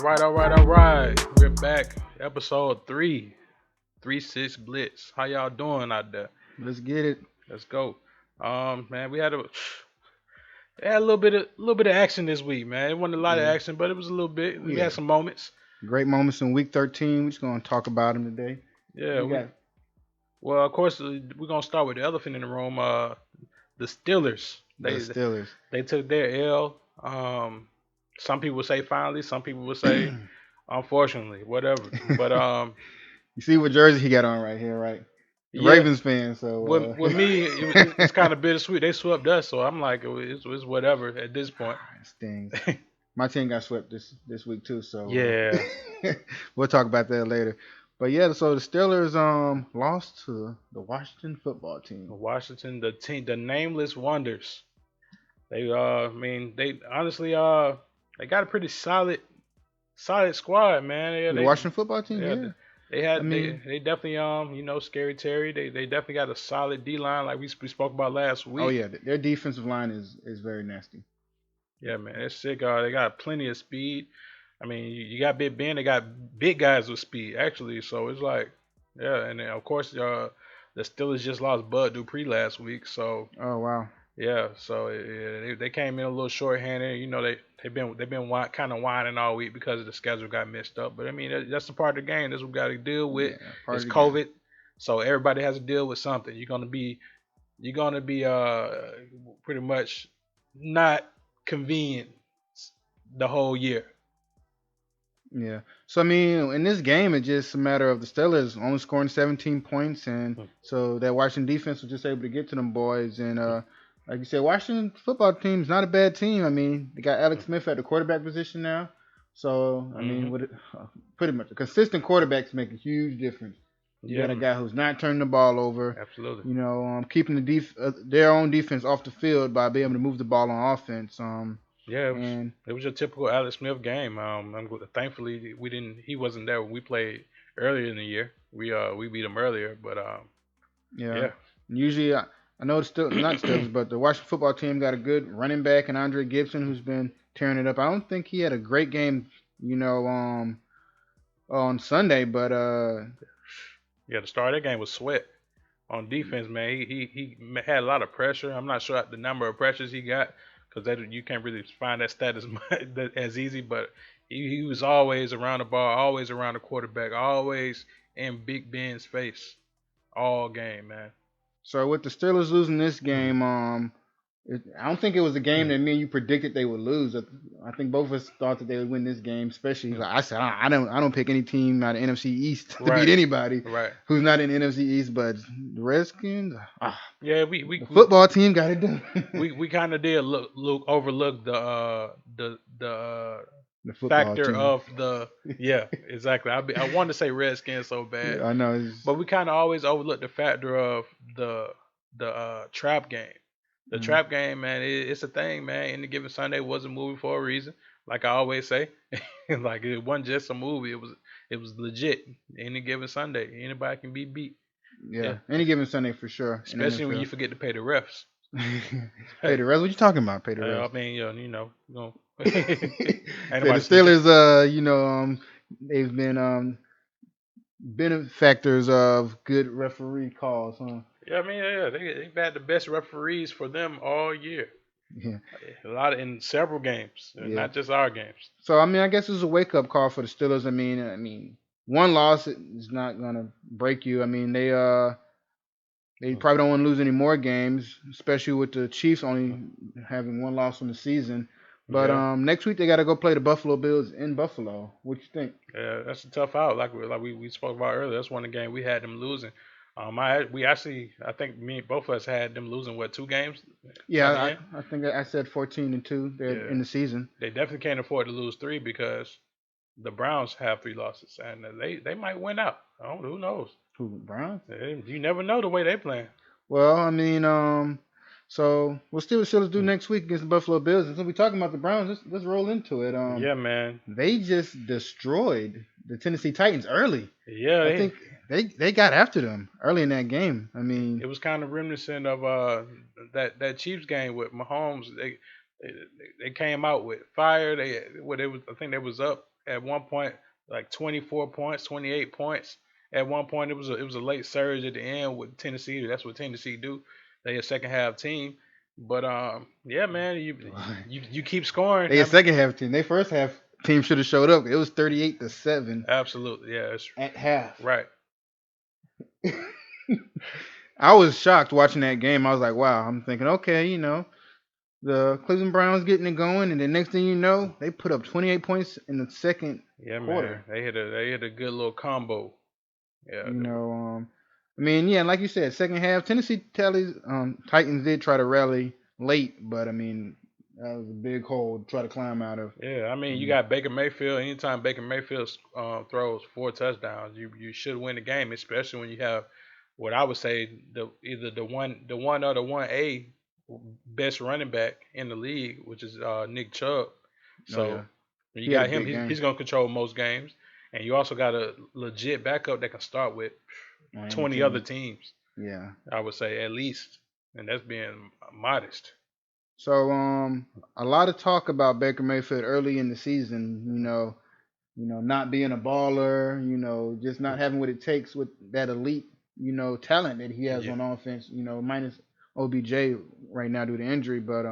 All right. We're back. Episode 3, 3-6 Blitz. How y'all doing out there? Let's get it. Let's go. Man, we had a little bit of action this week, man. It wasn't a lot of Yeah. action, but it was a little bit. We Yeah. had some moments. Great moments in week 13. We're just going to talk about them today. Yeah, We got well, of course, we're gonna start with the elephant in the room. The Steelers. the They Steelers. they took their L. Some people say finally. Some people would say unfortunately. Whatever. But You see what jersey he got on right here, right? The yeah. Ravens fan. So With me, it's kind of bittersweet. They swept us, so I'm like, it's whatever at this point. It stings. My team got swept this week too. So Yeah, we'll talk about that later. But yeah, so the Steelers lost to the Washington football team. Washington, the nameless wonders. They honestly, they got a pretty solid squad, man. Yeah, The Washington football team. yeah, Yeah. they had, I mean, they definitely, Scary Terry. They definitely got a solid D line, like we spoke about last week. oh yeah, their defensive line is very nasty. Yeah, man, it's sick. They got plenty of speed. I mean, you got Big Ben. They got big guys with speed, actually. So it's like, yeah, and then of course, the Steelers just lost Bud Dupree last week. So Oh wow. yeah, so yeah, they came in a little shorthanded. They've been kind of whining all week because the schedule got messed up. But I mean, that's a part of the game. That's what we got to deal with. Yeah, part It's of the game. COVID, so everybody has to deal with something. You're gonna be pretty much not convenient the whole year. Yeah. So I mean, in this game, it's just a matter of the Steelers only scoring 17 points, and Hmm. so that Washington defense was just able to get to them boys. And like you said, Washington football team is not a bad team. I mean, they got Alex Smith at the quarterback position now. So I mean, Hmm. pretty much a consistent quarterbacks make a huge difference. You Yeah, got a guy who's not turning the ball over. absolutely. Keeping their own defense off the field by being able to move the ball on offense. Yeah, And it was your typical Alex Smith game. Thankfully we didn't. He wasn't there when we played earlier in the year. We beat him earlier, but yeah. yeah, Usually, I know it's still not Steelers, but the Washington football team got a good running back and Andre Gibson who's been tearing it up. I don't think he had a great game, on Sunday, but yeah. The start of that game was Sweat on defense, man. He had a lot of pressure. I'm not sure the number of pressures he got because you can't really find that stat as easy, but he was always around the ball, always around the quarterback, always in Big Ben's face all game, man. so with the Steelers losing this game, I don't think it was a game that me and you predicted they would lose. I think both of us thought that they would win this game. Especially, like I said, I don't pick any team out of NFC East to Right. beat anybody Right. who's not in NFC East. But the Redskins, Yeah, the football team got it done. we kind of did overlook the football factor team. of the yeah, exactly. I wanted to say Redskins so bad, I know. but we kind of always overlook the factor of the trap game. The trap game, man, it's a thing, man. Any given Sunday was a movie for a reason. Like I always say, like it wasn't just a movie. It was legit. Any given Sunday, anybody can be beat. Yeah, any given Sunday for sure. in the Especially when NFL. you forget to pay the refs. Pay the refs. What you talking about? Pay the I refs. mean, The ain't nobody Steelers, they've been benefactors of good referee calls, huh? Yeah, I mean, yeah, they've had the best referees for them all year. Yeah. In several games, Yeah. not just our games. So I mean, I guess it was a wake up call for the Steelers. I mean, one loss is not gonna break you. I mean, they probably don't want to lose any more games, especially with the Chiefs only having one loss on the season. But Yeah. next week they got to go play the Buffalo Bills in Buffalo. What you think? Yeah, that's a tough out. Like we spoke about earlier, that's one of the games we had them losing. I think both of us had them losing what 2 games. Yeah, Coming in? I think I said 14-2 there Yeah. in the season. They definitely can't afford to lose 3 because the Browns have 3 losses and they might win out. Who knows? Who, Browns? You never know the way they playing. Well, I mean, so we'll see what Steelers do next week against the Buffalo Bills. And since we're talking about the Browns, let's roll into it. Yeah, man. They just destroyed the Tennessee Titans early. Yeah, I think they got after them early in that game. I mean, it was kind of reminiscent of that Chiefs game with Mahomes. They came out with fire. I think they was up at one point like 24 points, 28 points. At one point, it was a late surge at the end with Tennessee. That's what Tennessee do. They a second half team. But yeah, man, you keep scoring. They a second half team. They first half team should have showed up. It was 38-7 Absolutely, yeah, it's at half. right. I was shocked watching that game. I was like, wow. I'm thinking, okay, the Cleveland Browns getting it going, and the next thing you know, they put up 28 points in the second Yeah, quarter. man, they hit a good little combo. Yeah, I mean, yeah, like you said, second half, Titans did try to rally late, but I mean, that was a big hole to try to climb out of. yeah. I mean, you Mm. got Baker Mayfield. Anytime Baker Mayfield throws 4 touchdowns, you should win the game, especially when you have what I would say either the one or the 1A best running back in the league, which is Nick Chubb. Oh yeah, So when you he had a got him, big he's game. gonna control most games, and you also got a legit backup that can start with On any 20 other team. teams. Yeah. I would say at least, and that's being modest. So a lot of talk about Baker Mayfield early in the season. Not being a baller. Just not having what it takes with that elite. Talent that he has Yeah, on offense. Minus OBJ right now due to injury, but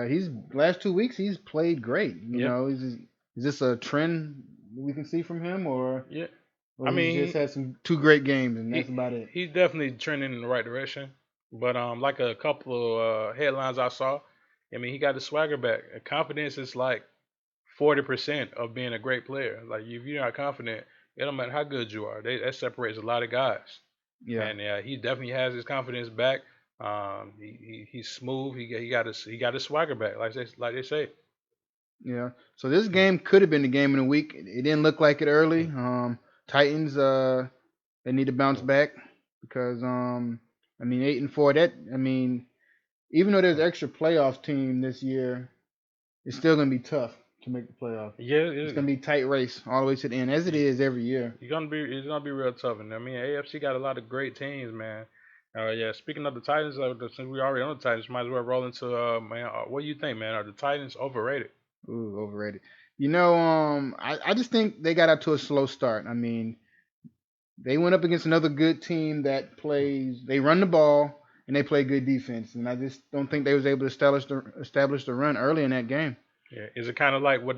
he's last 2 weeks he's played great. yep, Is this a trend we can see from him, or yeah. or I he's just mean, had some two great games and that's he about it? he's definitely trending in the right direction. But like a couple of headlines I saw, I mean, he got his swagger back. Confidence is like 40% of being a great player. Like if you're not confident, it don't matter how good you are. That separates a lot of guys. Yeah, And yeah, he definitely has his confidence back. He's smooth. He got his swagger back, like they say. yeah. So this game could have been the game of the week. It didn't look like it early. Titans they need to bounce back because I mean 8-4. That I mean even though there's extra playoff team this year, it's still gonna be tough to make the playoff. Yeah, It's gonna be a tight race all the way to the end, as it is every year. it's gonna be real tough. And I mean, AFC got a lot of great teams, man. Yeah. Speaking of the Titans, since we already on the Titans, might as well roll into man. What do you think, man? Are the Titans overrated? Ooh, overrated. I just think they got out to a slow start. I mean, they went up against another good team that plays. They run the ball and they play good defense, and I just don't think they was able to establish the run early in that game. Yeah. Is it kind of like what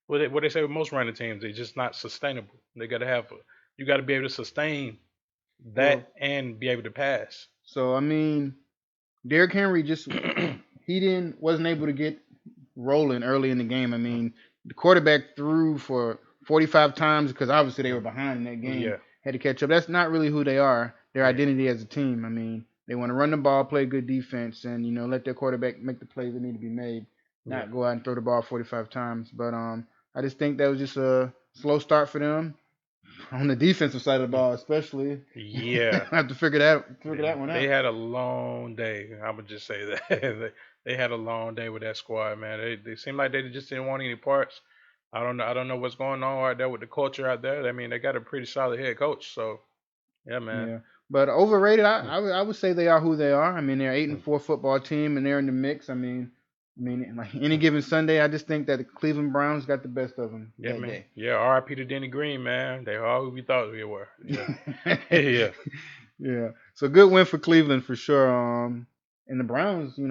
they say with most running teams? They're just not sustainable. You got to be able to sustain Well, that and be able to pass. so I mean, Derrick Henry just he didn't wasn't able to get rolling early in the game. I mean, the quarterback threw for 45 times because obviously they were behind in that game. Yeah. Had to catch up. That's not really who they are. Their Yeah. identity as a team. I mean, they want to run the ball, play good defense, and let their quarterback make the plays that need to be made, Yeah. not go out and throw the ball 45 times. But I just think that was just a slow start for them on the defensive side of the ball, especially. Yeah. I have to figure that one They out. had a long day. I would just say that they had a long day with that squad, man. They seem like they just didn't want any parts. I don't know what's going on right there with the culture out there. I mean, they got a pretty solid head coach. So yeah, man. Yeah, but overrated. I would say they are who they are. I mean, they're 8-4 football team, and they're in the mix. I mean, like any given Sunday, I just think that the Cleveland Browns got the best of them Yeah, that man. day. Yeah, R.I.P. to Denny Green, man. They are who we thought we were. Yeah. Yeah. Yeah, so good win for Cleveland for sure. And the Browns, they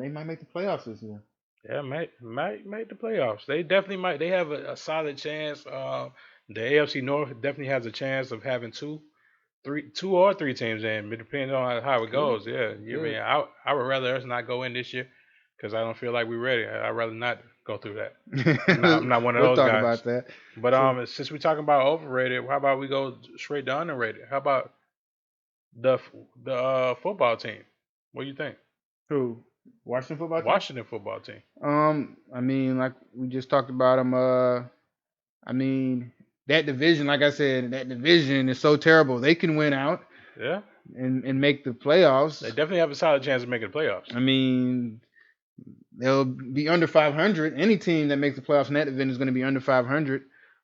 might make the playoffs this year. Yeah, might make the playoffs. They definitely might. They have a solid chance. The AFC North definitely has a chance of having two or three teams in. It depends on how it Cool, goes. Yeah, you good. mean I would rather us not go in this year because I don't feel like we're ready. I'd rather not go through that. I'm not one of We'll those talk guys. about that. But So since we're talking about overrated, how about we go straight to underrated? How about the football team? What do you think? who? Washington football team? Washington football team. I mean, like we just talked about them. I mean, that division, like I said, that division is so terrible. They can win out Yeah, and make the playoffs. they definitely have a solid chance of making the playoffs. I mean, they'll be under 500. Any team that makes the playoffs in that division is going to be under 500.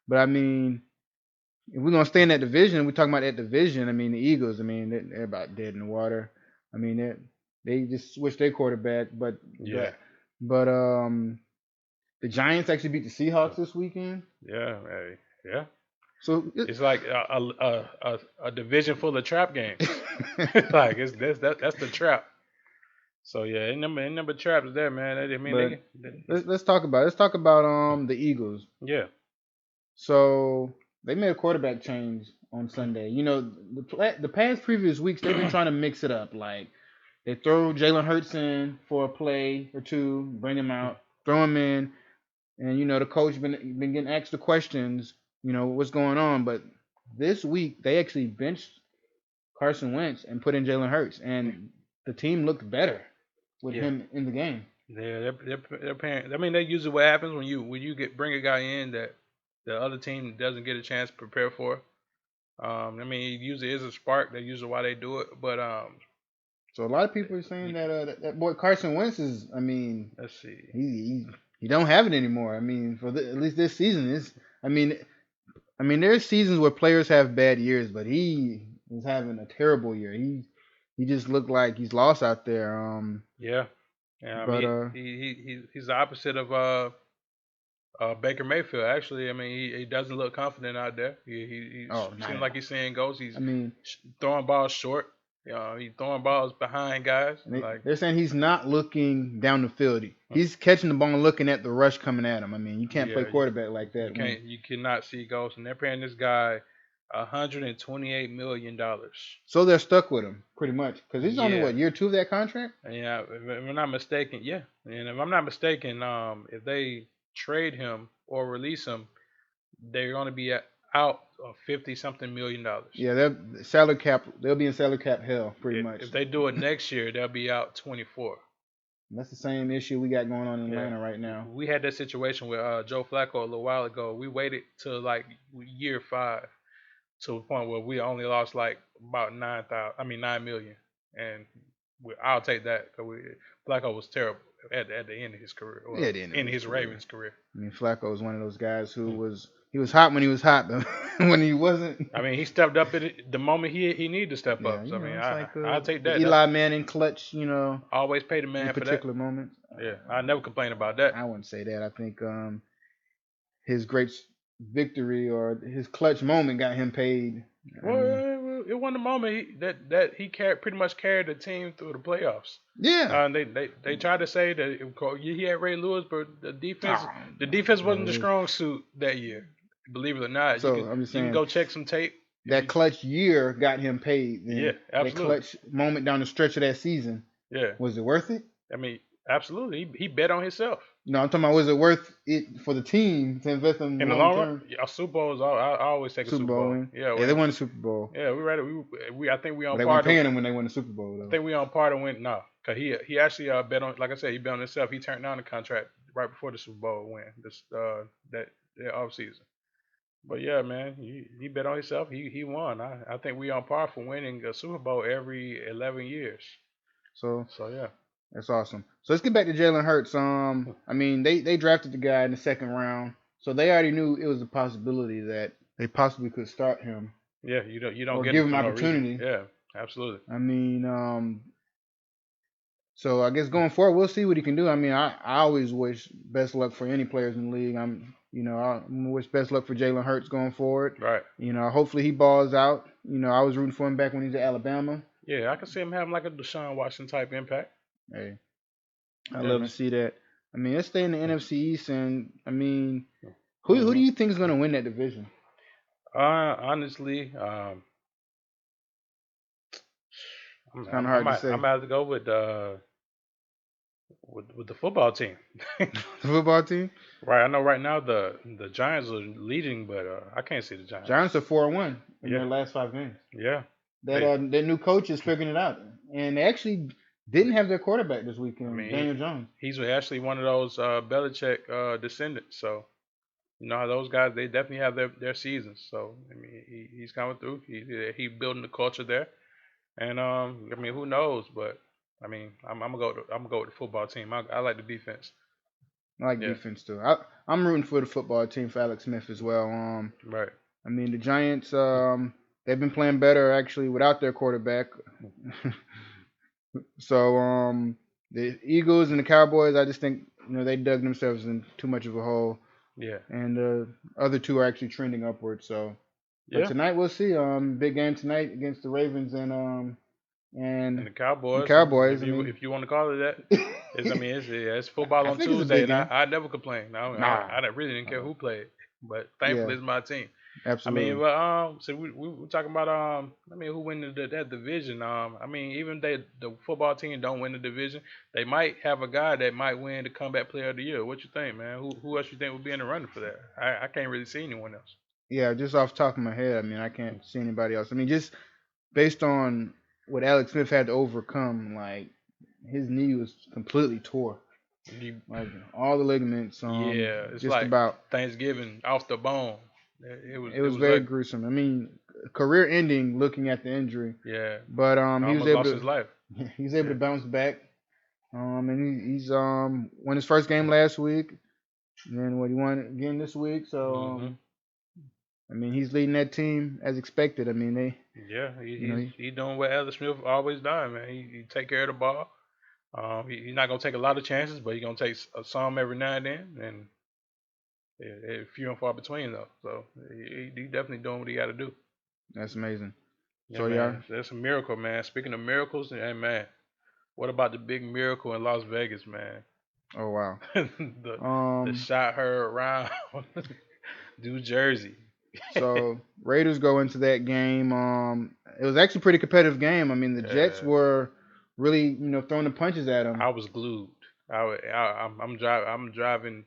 But I mean, if we're gonna stay in that division, we're talking about that division. I mean, the Eagles. I mean, they're about dead in the water. I mean, they just switched their quarterback, but Yeah, but the Giants actually beat the Seahawks this weekend. Yeah, hey, yeah. So It's like a division full of trap games. Like that's the trap. So yeah, ain't number traps there, man. I mean but let's talk about the Eagles. yeah. So they made a quarterback change on Sunday. You know, the past previous weeks they've been trying to mix it up. Like they throw Jalen Hurts in for a play or two, bring him out, throw him in, and you know the coach been getting asked the questions. You know what's going on, but this week they actually benched Carson Wentz and put in Jalen Hurts, and the team looked better with Yeah. him in the game. Yeah, they're paying. I mean, that's usually what happens when you bring a guy in that the other team doesn't get a chance to prepare for. I mean, it usually is a spark. That's usually why they do it. But So a lot of people are saying that that boy Carson Wentz is. I mean, let's see. he don't have it anymore. I mean, for at least this season is. I mean, there's seasons where players have bad years, but he is having a terrible year. He just looked like he's lost out there. Yeah, yeah. I But mean, he's the opposite of Baker Mayfield. Actually, I mean, he doesn't look confident out there. He seems like he's seeing ghosts. He's throwing balls short. He's throwing balls behind guys. They're saying he's not looking down the field. He's catching the ball and looking at the rush coming at him. I mean, you can't play quarterback like that. You cannot see ghosts, and they're paying this guy $128 million. So they're stuck with him pretty much because he's only year 2 of that contract. Yeah, if I'm not mistaken, yeah. And if I'm not mistaken, if they trade him or release him, they're going to be out of $50-something million. Yeah, they'll be in salary cap hell pretty much. If they do it next year, they'll be out 24. That's the same issue we got going on in Atlanta right now. We had that situation with Joe Flacco a little while ago. We waited till like year 5 to a point where we only lost like about 9 million, and I'll take that because Flacco was terrible at the end of his career, or in his Ravens career. I mean, Flacco was one of those guys who was hot when he was hot, but when he wasn't. I mean, he stepped up at the moment he needed to step up. So, I mean, I'll take that. Eli Manning clutch, you know. Always pay the man for that. Particular moments. Yeah, I never complain about that. I wouldn't say that. I think his great victory or his clutch moment got him paid. Well, it wasn't a moment that he pretty much carried the team through the playoffs. Yeah. They tried to say that he had Ray Lewis, but the defense wasn't the strong suit that year. Believe it or not. So I'm just saying, you can go check some tape. That clutch year got him paid. Yeah, absolutely. That clutch moment down the stretch of that season. Yeah. Was it worth it? I mean, absolutely. He bet on himself. No, I'm talking about, was it worth it for the team to invest in the long term? A Super Bowl is I always take a Super Bowl. Yeah, they won the Super Bowl. Yeah, we read it. We I think we on but they par. They weren't paying him when they won the Super Bowl, though. I think we on par to win. No, because he actually bet on, like I said, he bet on himself. He turned down the contract right before the Super Bowl win that off season. But yeah, man, he bet on himself. He won. I think we on par for winning a Super Bowl every 11 years. So yeah. That's awesome. So let's get back to Jalen Hurts. I mean, they drafted the guy in the 2nd round, so they already knew it was a possibility that they possibly could start him. Yeah, you don't or get give him opportunity. Yeah, absolutely. I mean, so I guess going forward, we'll see what he can do. I mean, I always wish best luck for any players in the league. I wish best luck for Jalen Hurts going forward. Right. You know, hopefully he balls out. You know, I was rooting for him back when he was at Alabama. Yeah, I can see him having like a Deshaun Watson type impact. Hey, I love to see that. I mean, let's stay in the NFC East, and I mean, who do you think is going to win that division? Honestly, it's kind of hard to say. I'm about to go with the football team. The football team? Right. I know right now the Giants are leading, but I can't see the Giants. Giants are 4-1 in their last 5 games. Yeah. That new coach is figuring it out, and they actually didn't have their quarterback this weekend, Daniel Jones. He's actually one of those Belichick descendants. So, you know how those guys, they definitely have their seasons. So, I mean, he's coming through. He building the culture there. And, I mean, who knows? But, I mean, I'm gonna go with the football team. I like the defense. I like defense, too. I'm rooting for the football team, for Alex Smith as well. Right. I mean, the Giants, they've been playing better, actually, without their quarterback. So the Eagles and the Cowboys, I just think they dug themselves in too much of a hole, Yeah. and the other two are actually trending upward. So, but Yeah. tonight we'll see. Big game tonight against the Ravens And and the the Cowboys, Cowboys. if you want to call it that, it's football I on think it's a Tuesday, big and game. I never complained. Nah, I really didn't care uh, who played, but yeah, thankfully it's my team. I mean, absolutely. but so we talking about I mean, who win that division? I mean, even the football team don't win the division, they might have a guy that might win the comeback player of the year. What you think, man? Who else you think would be in the running for that? I can't really see anyone else. Yeah, just off the top of my head, I mean, I can't see anybody else. I mean, just based on what Alex Smith had to overcome, like his knee was completely tore, You, like all the ligaments, yeah, it's just like about. Thanksgiving off the bone. It It was was very ugly. gruesome. I mean, career ending looking at the injury, Yeah, but he was almost able lost his to life. to Yeah. bounce back. And he's won his first game last week, and then what he won again this week. So Hmm. I mean, he's leading that team as expected. I mean, Yeah, you know, he doing what Alex Smith always done, man. He take care of the ball. He's not gonna take a lot of chances, but he's gonna take some every now and then, and few and far between though. So he definitely doing what he got to do. that's amazing. Yeah, So yeah, man, that's a miracle, man. Speaking of miracles, and man, what about the big miracle in Las Vegas, man? oh wow. The shot heard around New Jersey. So Raiders go into that game. It was actually a pretty competitive game. I mean, the Jets uh, were really, throwing the punches at them. I was glued. I'm driving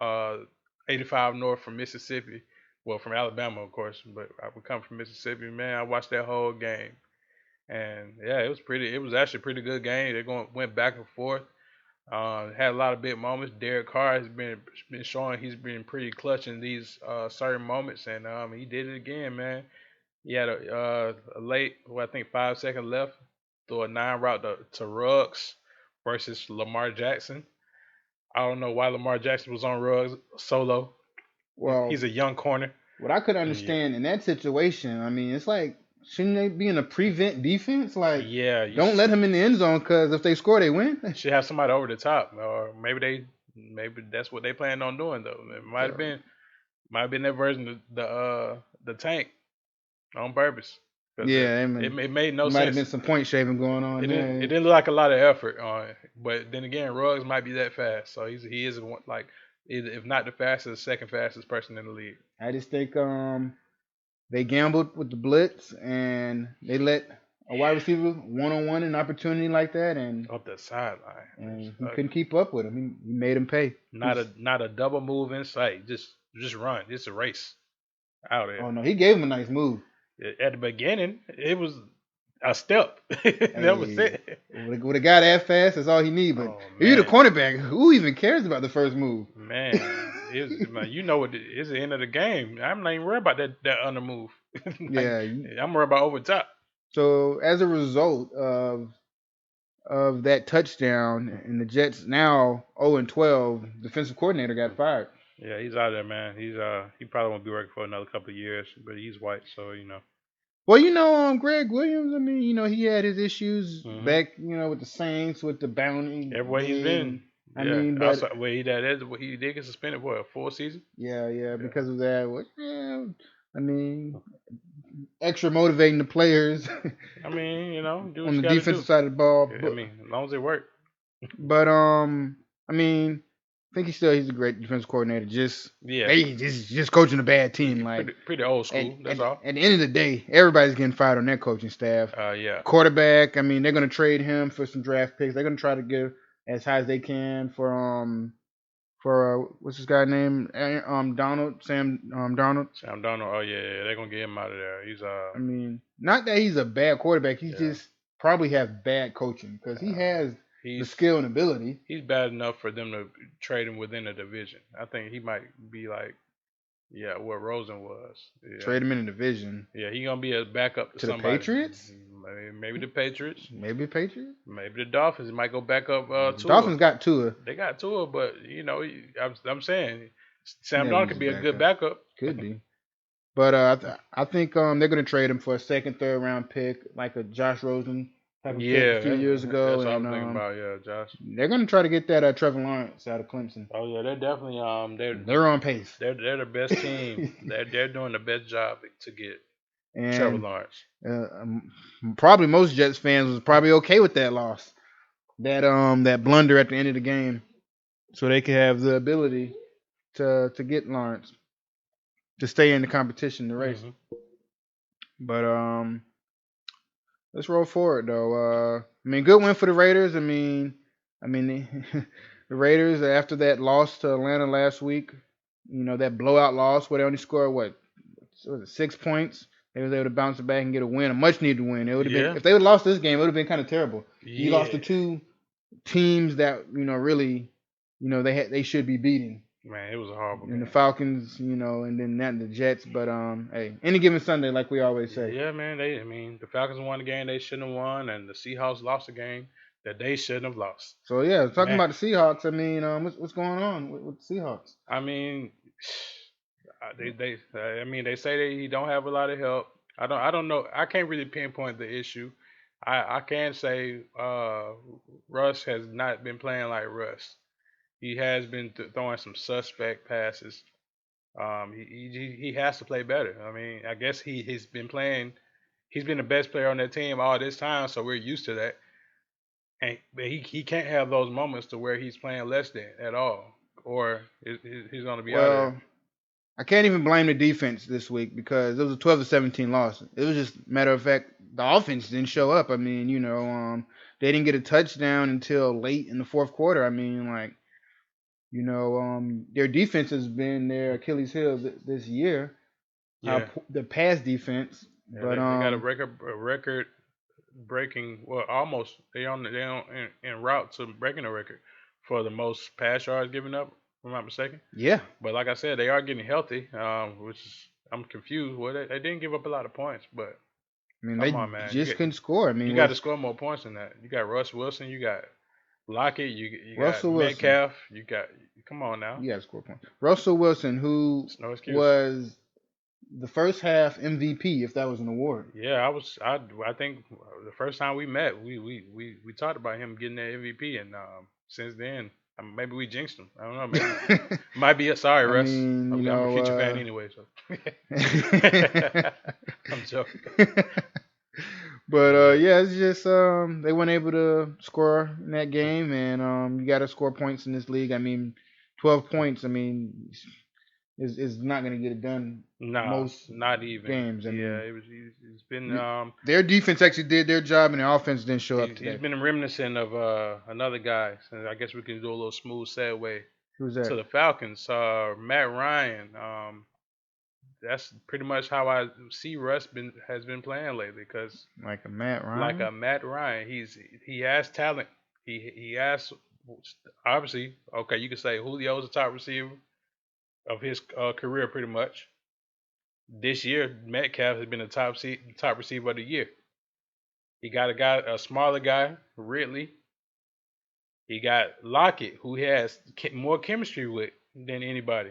uh 85 north from Mississippi. Well, from Alabama, of course, but I would come from Mississippi. Man, I watched that whole game, and yeah, it was pretty. It was actually a pretty good game. They went back and forth. Had a lot of big moments. Derek Carr has been showing he's been pretty clutch in these certain moments, and he did it again, man. He had a late, I think 5 seconds left, threw a 9 route to Ruggs versus Lamar Jackson. I don't know why Lamar Jackson was on Ruggs solo. Well, He's a young corner. what I could Yeah, understand in that situation, I mean, it's like, shouldn't they be in a prevent defense? Like, yeah. don't let him in the end zone because if they score, they win. Should have somebody over the top, or maybe that's what they planned on doing though. It So, might have been that version of the tank on purpose because yeah, I mean, it made no might have been sense. some point shaving going on It there. didn't look like a lot of effort on it. But then again, Ruggs might be that fast, so he is like if not the fastest, second fastest person in the league. I just think they gambled with the blitz and they let a wide receiver one on one an opportunity like that, and Up the sideline. he couldn't keep up with him. He made him pay. Not a double move in sight. Just run. It's a race out there. Oh no, he gave him a nice move. At the beginning, it was a step. That was Hey, it. with a guy that fast, that's all he needs. But Oh if you're the man, cornerback, who even cares about the first move? man, you know what? It's the end of the game. I'm not even worried about that under move. Like, Yeah. I'm worried about over top. So as a result of that touchdown, and the Jets now 0-12, defensive coordinator got fired. Yeah, he's out there, man. He probably won't be working for another couple of years, but he's white, so you know. Well, Greg Williams. I mean, he had his issues Hmm. back, with the Saints with the bounty Everywhere he's bid, and been, I yeah. mean, but Outside, well, he did get suspended for a full season. yeah, Yeah. because of that. I mean, extra motivating the players I mean, do what on you the got to defensive do. side of the ball. I mean, as long as it works. But I mean, I think he's a great defensive coordinator. Just Yeah, maybe just coaching a bad team. Like pretty old at, school. That's at, all. at the end of the day, everybody's getting fired on that coaching staff. Yeah. Quarterback, I mean, they're gonna trade him for some draft picks. They're gonna try to get as high as they can for what's this guy name? Donald Sam Donald. Sam Donald. Oh yeah, they're gonna get him out of there. He's I mean, not that he's a bad quarterback. He's yeah. just probably has bad coaching because he has the He's skill and ability. he's bad enough for them to trade him within a division. I think he might be like, yeah, what Rosen was. Yeah, Trade him in a division yeah, he gonna be a backup to to the somebody. Patriots. Maybe the Patriots. Maybe Patriots. Maybe the Dolphins. He might go back up. Dolphins Tua. got Tua. They got Tua, but I'm saying Sam Never Donald use could a be a good backup. backup. Could be. But I think they're gonna trade him for a second, third round pick, like a Josh Rosen type of pick a Yeah, few years ago, that's what I'm and thinking about. Yeah, Josh. they're gonna try to get that Trevor Lawrence out of Clemson. Oh yeah, they're definitely They're on pace. they're the best team. They're doing the best job to get Trevor And Lawrence. probably most Jets fans was probably okay with that loss, that blunder at the end of the game, so they could have the ability to get Lawrence to stay in the competition, the race. Mm-hmm. But let's roll forward though. I mean, good win for the Raiders. I mean, the Raiders after that loss to Atlanta last week, that blowout loss where they only scored what was it, 6 points. They was able to bounce it back and get a win, a much needed win. It would have been if they would have lost this game, it would have been kind of terrible. You lost to two teams that really, they should be beating. Man, it was a horrible game. And the Falcons, and then that and the Jets. But hey, any given Sunday, like we always say. Yeah, man. The Falcons won the game they shouldn't have won, and the Seahawks lost a game that they shouldn't have lost. So yeah, talking about the Seahawks. I mean, what's going on with the Seahawks? I mean, they say he don't have a lot of help. I don't know. I can't really pinpoint the issue. I can say Russ has not been playing like Russ. He has been throwing some suspect passes. He has to play better. I mean, I guess he's been playing. He's been the best player on that team all this time, so we're used to that. But he can't have those moments to where he's playing less than at all, or he's going to be out of there. I can't even blame the defense this week because it was a 12-17 loss. It was just matter of fact the offense didn't show up. I mean, they didn't get a touchdown until late in the fourth quarter. I mean, like, their defense has been their Achilles heel this year. Yeah. The pass defense. Yeah, but they got a record breaking. Well, almost they on en route to breaking a record for the most pass yards given up. If I'm not mistaken. Yeah. But like I said, they are getting healthy, which is, I'm confused. Well, they didn't give up a lot of points, but I mean, they just couldn't score. I mean, you got to score more points than that. You got Russ Wilson, you got Lockett, you Russell got Wilson. Metcalf, you got. Come on now. You got to score points. Russell Wilson, who was the first half MVP, if that was an award. Yeah, I think the first time we met, we talked about him getting that MVP, and since then. Maybe we jinxed him. I don't know. Maybe might be. Sorry, Russ. I'm a future fan anyway. So I'm joking. But yeah, it's just they weren't able to score in that game, and you got to score points in this league. I mean, 12 points. I mean, is not going to get it done. Most not even games. I mean, it's been their defense actually did their job, and their offense didn't show up today. He's been reminiscent of another guy. So I guess we can do a little smooth segue. Who's that? To the Falcons, Matt Ryan. That's pretty much how I see Russ has been playing lately. Cause like a Matt Ryan. Like a Matt Ryan. He has talent. He has obviously. Okay, you could say Julio's the top receiver of his career, pretty much. This year, Metcalf has been the top receiver of the year. He got a smaller guy, Ridley. He got Lockett, who he has more chemistry with than anybody.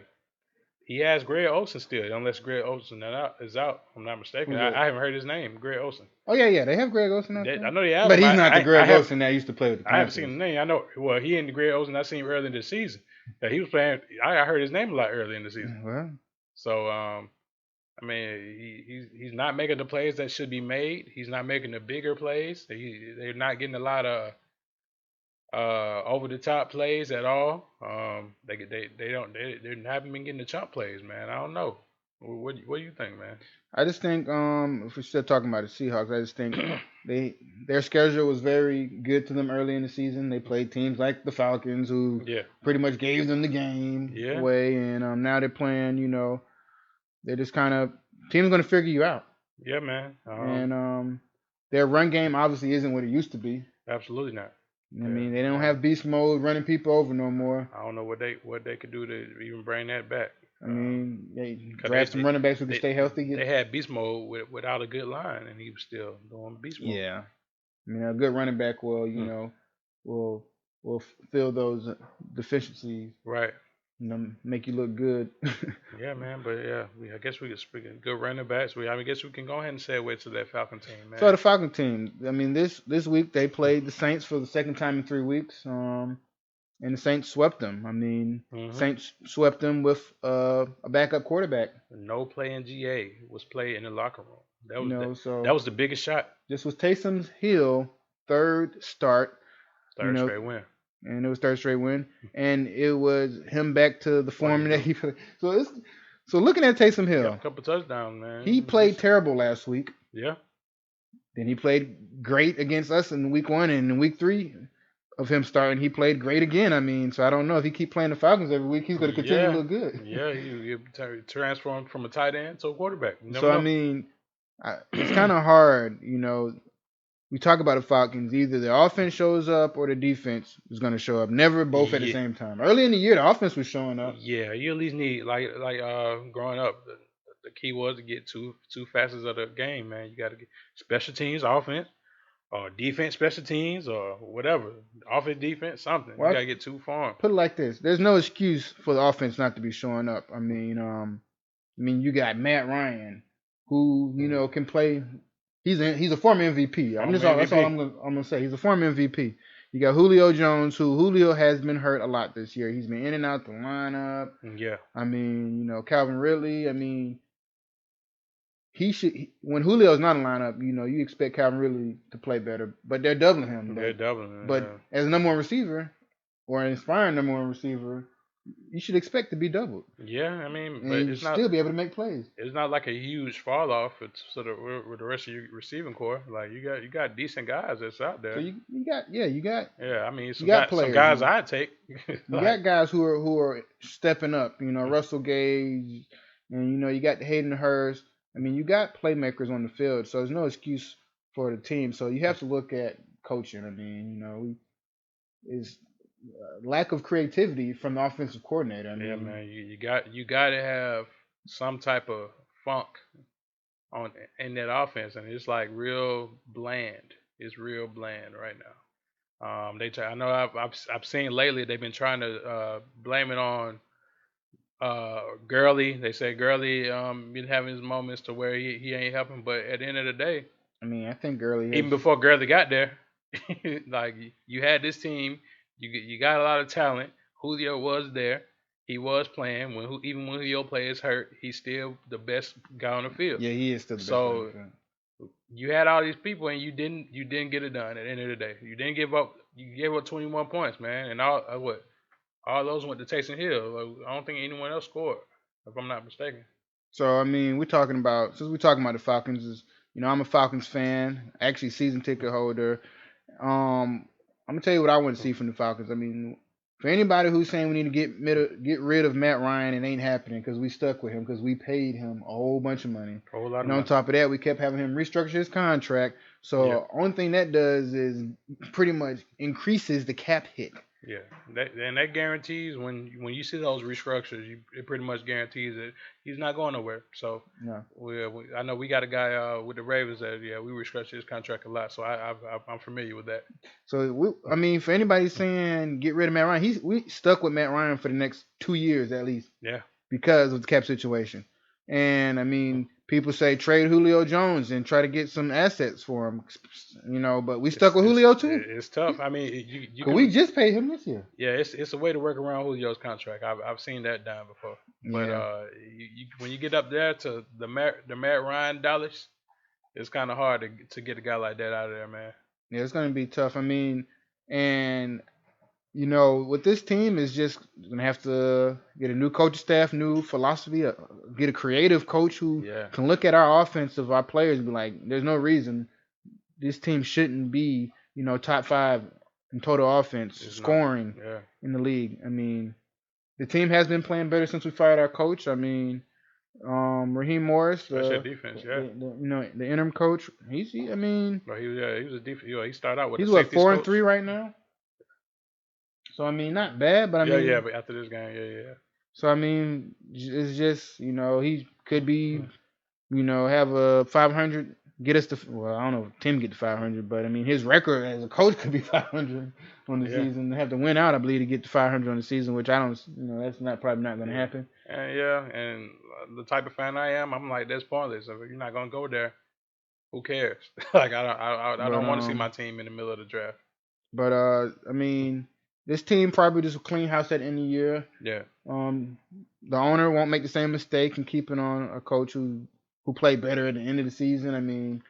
He has Greg Olsen still, unless Greg Olsen is out. If I'm not mistaken. I haven't heard his name, Greg Olsen. Oh yeah, they have Greg Olsen out there. I know they have, but he's not the Greg Olsen that used to play with the Panthers. I haven't seen the name. I know. Well, he and the Greg Olsen I seen early in the season. That he was playing. I heard his name a lot early in the season. Well, so I mean, he's not making the plays that should be made. He's not making the bigger plays. They're not getting a lot of over the top plays at all. They haven't been getting the chump plays, man. I don't know. What do you think, man? I just think if we're still talking about the Seahawks, I just think their schedule was very good to them early in the season. They played teams like the Falcons, who pretty much gave them the game away, and now they're playing. They're just kind of team's going to figure you out. Yeah, man. And their run game obviously isn't what it used to be. Absolutely not. I mean, they don't have beast mode running people over no more. I don't know what they could do to even bring that back. I mean, they draft some running backs who can stay healthy. They had beast mode without a good line, and he was still doing beast mode. Yeah, I mean, a good running back will, will fill those deficiencies. Right. make you look good. Yeah, man. But yeah, I guess we could speak of good running backs. I guess we can go ahead and segue to that Falcon team, So man. the Falcon team, I mean, this week they played the Saints for the second time in 3 weeks. And the Saints swept them. I mean, Hmm. Saints swept them with a backup quarterback. No play in GA was played in the locker room. You know, That so was the biggest shot. this was Taysom Hill third start. You Third know, straight win. and it was third straight win, and it was him back to the What he form that do? he played. So looking at Taysom He got a Hill, couple touchdowns, he man. played terrible last week. Yeah. Then he played great against us in week 1, and in week 3 of him starting, he played great again. I mean, so I don't know if he keep playing the Falcons every week, he's going to continue to Yeah. look good. Yeah. You transform from a tight end to a quarterback. You never So I know. mean, it's kind of hard, you know. We talk about the Falcons. Either the offense shows up or the defense is going to show up. Never both at the Yeah. same time. Early in the year, the offense was showing up. Yeah. You at least need growing up. The key was to get two facets of the game, man. You got to get special teams, offense, or defense, special teams, or whatever. Offense, defense, something. You Well, gotta get two form. put it like this: there's no excuse for the offense not to be showing up. I mean, you got Matt Ryan, who can play. He's a former MVP. That's all I'm gonna say. He's a former MVP. You got Julio Jones, Julio has been hurt a lot this year. He's been in and out the lineup. Yeah. I mean, Calvin Ridley. I mean, when Julio's not in the lineup, you expect Calvin Ridley to play better, but they're doubling him. They're doubling. But Yeah. as a number one receiver or an inspiring number one receiver, you should expect to be doubled. Yeah, I mean, And but you it's not. still be able to make plays. It's not like a huge fall off. It's sort of with the rest of your receiving core. Like you got decent guys that's out there. So you got Yeah, I mean, some players, guys I'd take. you got guys who are stepping up. Russell Gage, and you got Hayden Hurst. I mean, you got playmakers on the field, so there's no excuse for the team. So you have to look at coaching. I mean, is lack of creativity from the offensive coordinator. I mean, Yeah, man, you got to have some type of funk on in that offense, and it's like real bland. It's real bland right now. I know I've seen lately they've been trying to blame it on Gurley. They say Gurley been having his moments to where he ain't helping, but at the end of the day, I mean, I think Gurley even before Gurley got there, like you had this team, you got a lot of talent. Julio was there. He was playing even when Julio plays hurt, he's still the best guy on the field. Yeah, he is still the best. So you had all these people and you didn't get it done at the end of the day. You didn't give up. You gave up 21 points, man, and all those went to Taysom Hill. I don't think anyone else scored, if I'm not mistaken. So I mean, since we're talking about the Falcons, I'm a Falcons fan, actually season ticket holder. I'm gonna tell you what I want to see from the Falcons. I mean, for anybody who's saying we need to get rid of Matt Ryan, it ain't happening because we stuck with him because we paid him a whole bunch of money. A whole lot of And on money. top of that, we kept having him restructure his contract. So Yeah. only thing that does is pretty much increases the cap hit. Yeah, that guarantees when you see those restructures, it pretty much guarantees that he's not going nowhere. So Yeah. I know we got a guy with the Ravens that we restructured his contract a lot, so I'm familiar with that. So I mean, for anybody saying get rid of Matt Ryan, we stuck with Matt Ryan for the next 2 years at least. Yeah. Because of the cap situation. And I mean, people say trade Julio Jones and try to get some assets for him, but we stuck with Julio too. It's tough. I mean, we just paid him this year. Yeah, it's a way to work around Julio's contract. I've seen that done before. But when you get up there to the Matt Ryan dollars, it's kind of hard to get a guy like that out of there, man. Yeah, it's going to be tough. I mean, and with this team is just gonna have to get a new coaching staff, new philosophy, get a creative coach who can look at our players and be like, there's no reason this team shouldn't be, top 5 in total offense scoring in the league. I mean, the team has been playing better since we fired our coach. I mean, Raheem Morris, defense, the interim coach. He was a defense. He started out with. He's 4-3 right now. So I mean, not bad, but I mean, but after this game, So I mean, it's just he could be, have a 500 get us to. Well, I don't know if Tim get to 500, but I mean his record as a coach could be 500 on the Yeah, season. They have to win out, I believe, to get to 500 on the season, which I don't. That's not probably not going to yeah, happen. and the type of fan I am, I'm like that's pointless. If you're not gonna go there, who cares? Like I But don't want to see my team in the middle of the draft. I mean, this team probably just a clean house at the end of the year. Yeah, Um, the owner won't make the same mistake in keeping on a coach who played better at the end of the season. I mean,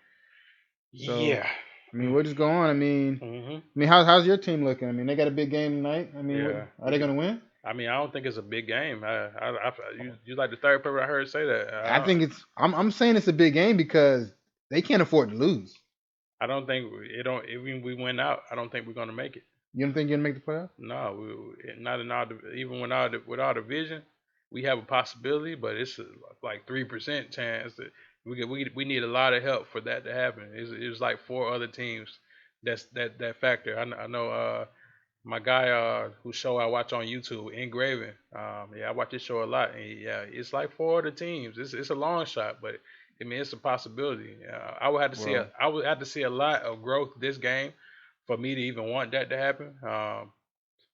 so yeah, we'll just go on. hmm How's your team looking? I mean, they got a big game tonight. I mean, yeah. are they gonna win? I mean, I don't think it's a big game. You like the third person I heard say that. I think it's. I'm saying it's a big game because they can't afford to lose. I don't think it don't. Even we win out, I don't think we're gonna make it. You don't think you're gonna make the playoffs? No, not in our even with our division, we have a possibility, but it's like 3% chance that we need a lot of help for that to happen. It's like four other teams that factor. I know my guy whose show I watch on YouTube, Engraving. Yeah, I watch this show a lot, and yeah, it's like four other teams. It's a long shot, but I mean it's a possibility. Well, I would have to see a lot of growth this game for me to even want that to happen.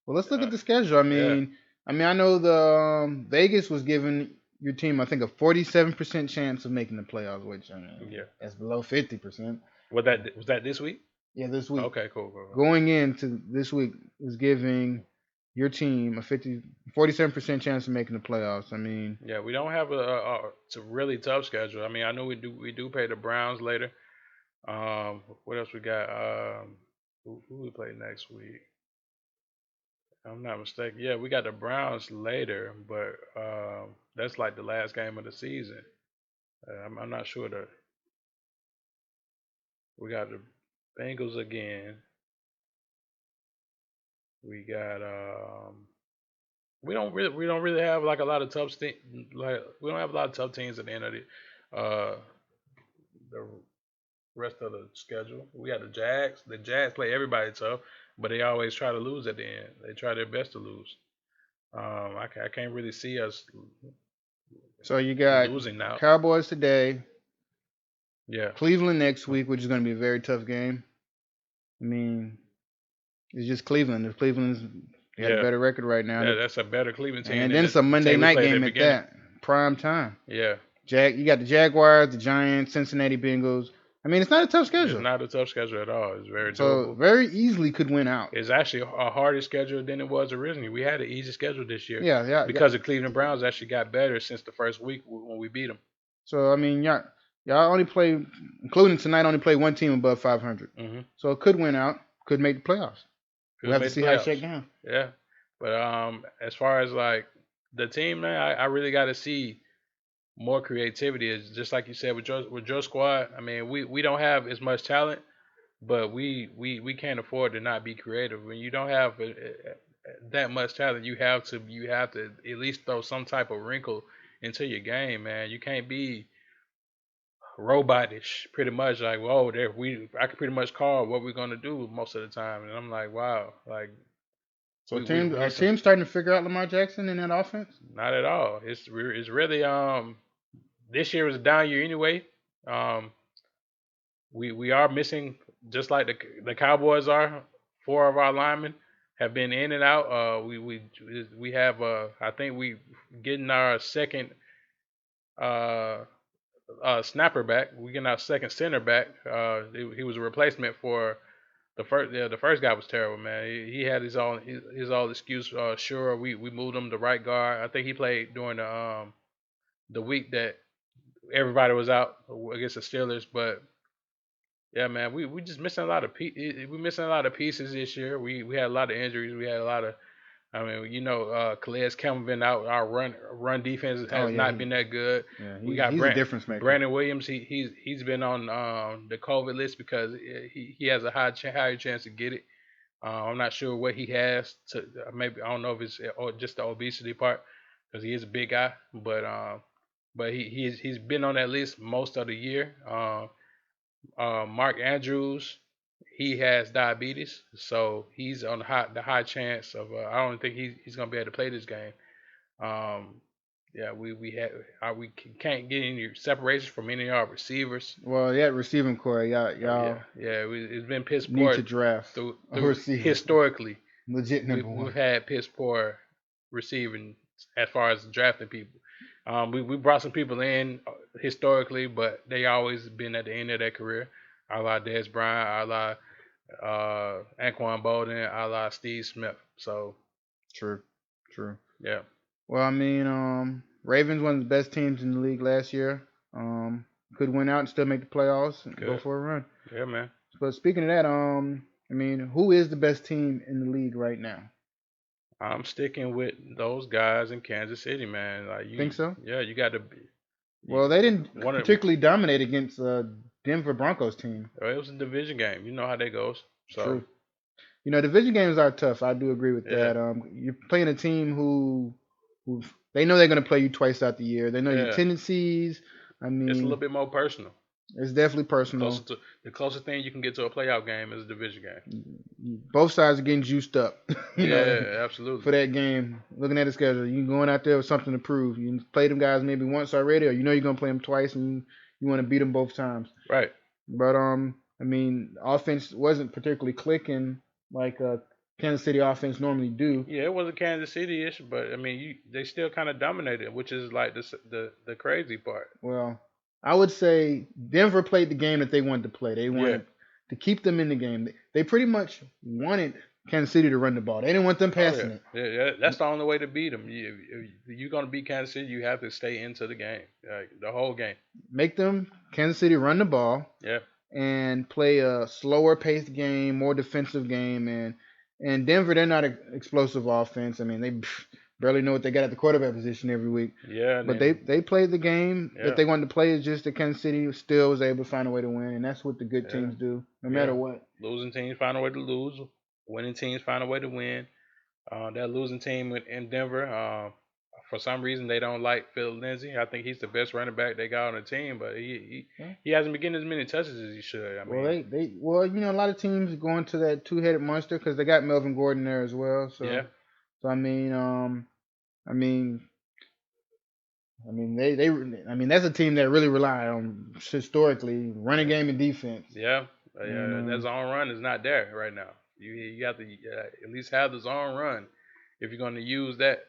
let's look Uh, at the schedule. yeah, I know the Vegas was giving your team, I think, a 47% chance of making the playoffs, which yeah. that's below 50%. Was that this week? Yeah, this week. Okay, cool. Going into this week is giving your team a 47% chance of making the playoffs. I mean, Yeah, we don't have it's a really tough schedule. I mean, I know we do pay the Browns later. What else we got? Who we play next week? If I'm not mistaken. Yeah, we got the Browns later, but that's like the last game of the season. I'm not sure that we got the Bengals again. We got we don't really have like a lot of like we don't have a lot of tough teams at the end of the rest of the schedule. We got the Jags. The Jags play everybody tough, but they always try to lose at the end. They try their best to lose. I can't really see us so you got losing now. Cowboys today, Yeah, Cleveland next week, which is going to be a very tough game. I mean, it's just Cleveland. If Cleveland's got a yeah, better record right now, that's a better Cleveland team and than then it's a the Monday team we night played at game the at beginning. that, prime time. Yeah, You got the Jaguars, the Giants, Cincinnati Bengals. I mean, it's not a tough it's schedule. not a tough schedule at all. It's very So doable. very easily could win out. It's actually a harder schedule than it was originally. We had an easy schedule this year Yeah. because the Cleveland Browns actually got better since the first week when we beat them. So I mean, y'all only play, including tonight, only play one team above 500. Mm-hmm. So it could win out, could make the playoffs. Could We'll have to make the see how it playoffs. shake down. Yeah, but as far as like the team, man, I really got to see more creativity. It's just like you said with your squad. I mean, we don't have as much talent, but we can't afford to not be creative. When you don't have that much talent, you have to at least throw some type of wrinkle into your game, man. You can't be robotish, pretty much like, whoa, I can pretty much call what we're gonna do most of the time, and I'm like, wow, like So we are need some. teams starting to figure out Lamar Jackson in that offense? Not at all. It's really this year was a down year anyway. Um, we are missing just like the Cowboys are. Four of our linemen have been in and out. We have I think we getting our second uh snapper back. We getting our second center back. He was a replacement for the first. Yeah, the first guy was terrible, man. He had his all excuse. Sure, we moved him to right guard. I think he played during the week that everybody was out against the Steelers. But yeah, man, we just missing a lot of we missing a lot of pieces this year. We had a lot of injuries. We had a lot of. I mean, Calais Campbell been out. Our run defense Oh has yeah, not been that good. We got he's a difference maker. Brandon Williams. He's been on the COVID list because he has a higher chance to get it. I'm not sure what he has to. Maybe I don't know if it's just the obesity part because he is a big guy, but he's been on that list most of the year. Mark Andrews, he has diabetes, so he's on the high chance of. I don't think he's gonna be able to play this game. Um, Yeah, we can't get any separation from any of our receivers. Well, yeah, receiving core, Yeah, y'all it's been piss need poor to draft a through receiver, historically. legit number We've one. had piss poor receiving as far as drafting people. We brought some people in historically, but they always been at the end of their career. A la Dez Bryant, a la Anquan Bolden, a la Steve Smith. So True, true. yeah, Well, I mean, Ravens one of the best teams in the league last year. Could win out and still make the playoffs and go good. for a run. Yeah, man. But speaking of that, I mean, who is the best team in the league right now? I'm sticking with those guys in Kansas City, man. Like Think so? yeah, you got to. Well, they didn't One of particularly dominate against Denver Broncos team. it was a division game. You know how that goes. So True. You know, division games are tough. I do agree with yeah, that. You're playing a team who they know they're going to play you twice out the year. They know your yeah, tendencies. I it's a little mean, bit more personal. it's definitely personal. The closest thing you can get to a playoff game is a division game. Both sides are getting juiced up, you know, Yeah, absolutely. for that game. Looking at the schedule, you going out there with something to prove. You play them guys maybe once already, or you know you're gonna play them twice, and you want to beat them both times. Right. But I mean, offense wasn't particularly clicking like Kansas City offense normally do. Yeah, it was a Kansas City issue, but I mean, they still kind of dominated, which is like the crazy part. Well, I would say Denver played the game that they wanted to play. They Yeah, wanted to keep them in the game. They pretty much wanted Kansas City to run the ball. They didn't want them oh passing yeah, it. yeah. That's the only way to beat them. If you're gonna beat Kansas City, you have to stay into the game, like the whole game. Make them Kansas City run the ball Yeah, and play a slower paced game, more defensive game, and Denver they're not an explosive offense. I mean they barely know what they got at the quarterback position every week. yeah, But then, they played the game yeah, that they wanted to play. It's just that Kansas City still was able to find a way to win, and that's what the good yeah, teams do, no yeah. matter what. Losing teams find a way to lose. Winning teams find a way to win. That losing team in Denver, for some reason they don't like Phil Lindsay. I think he's the best running back they got on the team, but Yeah. he hasn't been getting as many touches as he should. I Well, mean, you know a lot of teams going to that two-headed monster because they got Melvin Gordon there as well. yeah, So I mean I mean I mean that's a team that really rely on historically running game and defense. yeah, And that zone run is not there right now. You have to at least have the zone run if you're going to use that,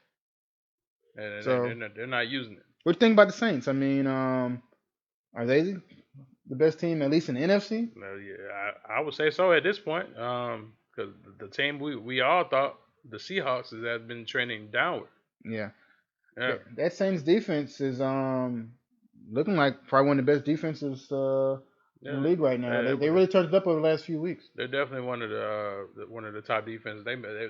and so they're not using it. what do you think about the Saints? I mean, are they the best team at least in the NFC? Yeah, I would say so at this point, because the team we all thought the Seahawks has been trending downward. Yeah. Yeah, That Saints defense is looking like probably one of the best defenses in the yeah, league right now. yeah, They really turned it up over the last few weeks. they're definitely one of the top defenses.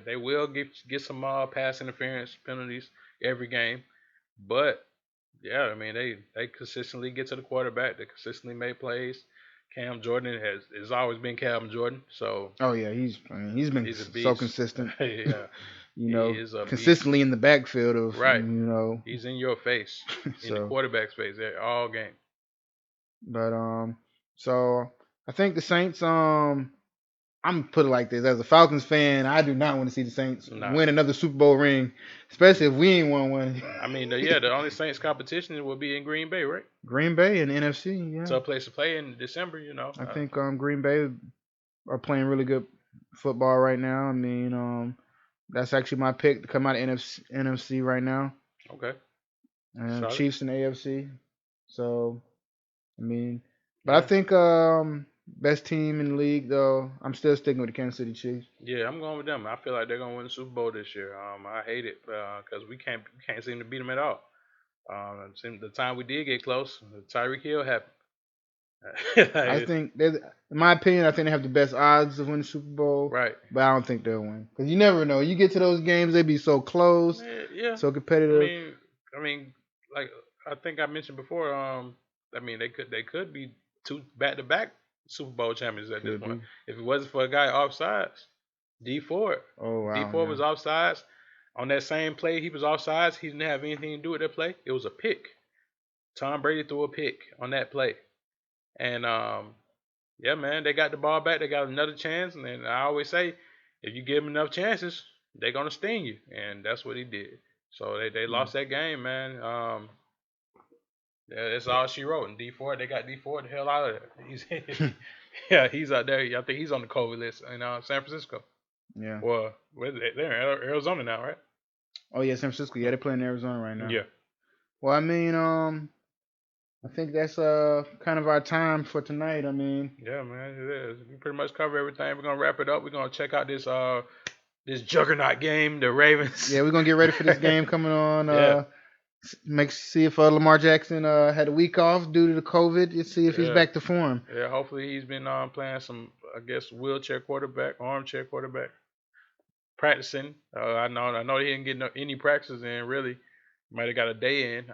They will get some pass interference penalties every game, but yeah, I mean they consistently get to the quarterback. They consistently make plays. Cam Jordan has always been Cam Jordan, so Oh yeah, he's been he's a so beast. consistent. Yeah, You he know, is a beast. consistently in the backfield of Right, you know. he's in your face, in the So, quarterback's face all game. but so I think the Saints I'm gonna put it like this: as a Falcons fan, I do not want to see the Saints Nah, win another Super Bowl ring, especially if we ain't won one. I mean the only Saints competition will be in Green Bay, right? Green Bay and NFC, yeah. Tough place to play in December, you know. I think Green Bay are playing really good football right now. I mean, that's actually my pick to come out of NFC right now. Okay, And solid. Chiefs and AFC. So, I mean, but I Yeah. think best team in the league though, I'm still sticking with the Kansas City Chiefs. Yeah, I'm going with them. I feel like they're gonna win the Super Bowl this year. I hate it because we can't seem to beat them at all. The time we did get close, Tyreek Hill happened. I think in my opinion, I think they have the best odds of winning the Super Bowl. Right. But I don't think they'll win because you never know. You get to those games, they be so close, Yeah. so competitive. I mean, like I think I mentioned before. I mean, they could be two back-to-back Super Bowl champions at this Could point. be. If it wasn't for a guy offsides, D Ford. Oh wow. D Ford Yeah. was offsides. On that same play, he was offsides. He didn't have anything to do with that play. It was a pick. Tom Brady threw a pick on that play. And yeah, man, they got the ball back. They got another chance. And then I always say, if you give them enough chances, they're gonna sting you. And that's what he did. So they lost that game, man. Yeah, that's all she wrote. And D4, they got D4 the hell out of there. He's yeah, he's out there. I think he's on the COVID list in San Francisco. Yeah. Well, they're in Arizona now, right? Oh yeah, San Francisco. Yeah, they're playing in Arizona right now. Yeah. Well, I mean, I think that's kind of our time for tonight. I mean, yeah, man, it is. We pretty much cover everything. We're gonna wrap it up. We're gonna check out this juggernaut game, the Ravens. Yeah, we're gonna get ready for this game coming on. Yeah. See if Lamar Jackson had a week off due to the COVID. Let's see if he's back to form. Yeah, hopefully he's been playing some, I guess, wheelchair quarterback, armchair quarterback, practicing. I know he didn't get any practices in really. Might have got a day in.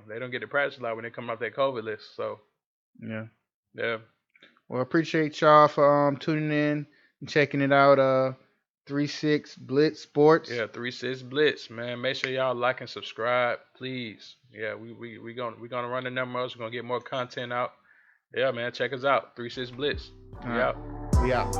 They don't get to practice a lot when they come off that COVID list. So yeah. Well, I appreciate y'all for tuning in and checking it out. 3-6 Blitz Sports. Yeah, 3-6 Blitz, man. Make sure y'all like and subscribe, please. Yeah, we gonna run the numbers. We're gonna get more content out. Yeah, man, check us out. 3-6 Blitz. We out. We out.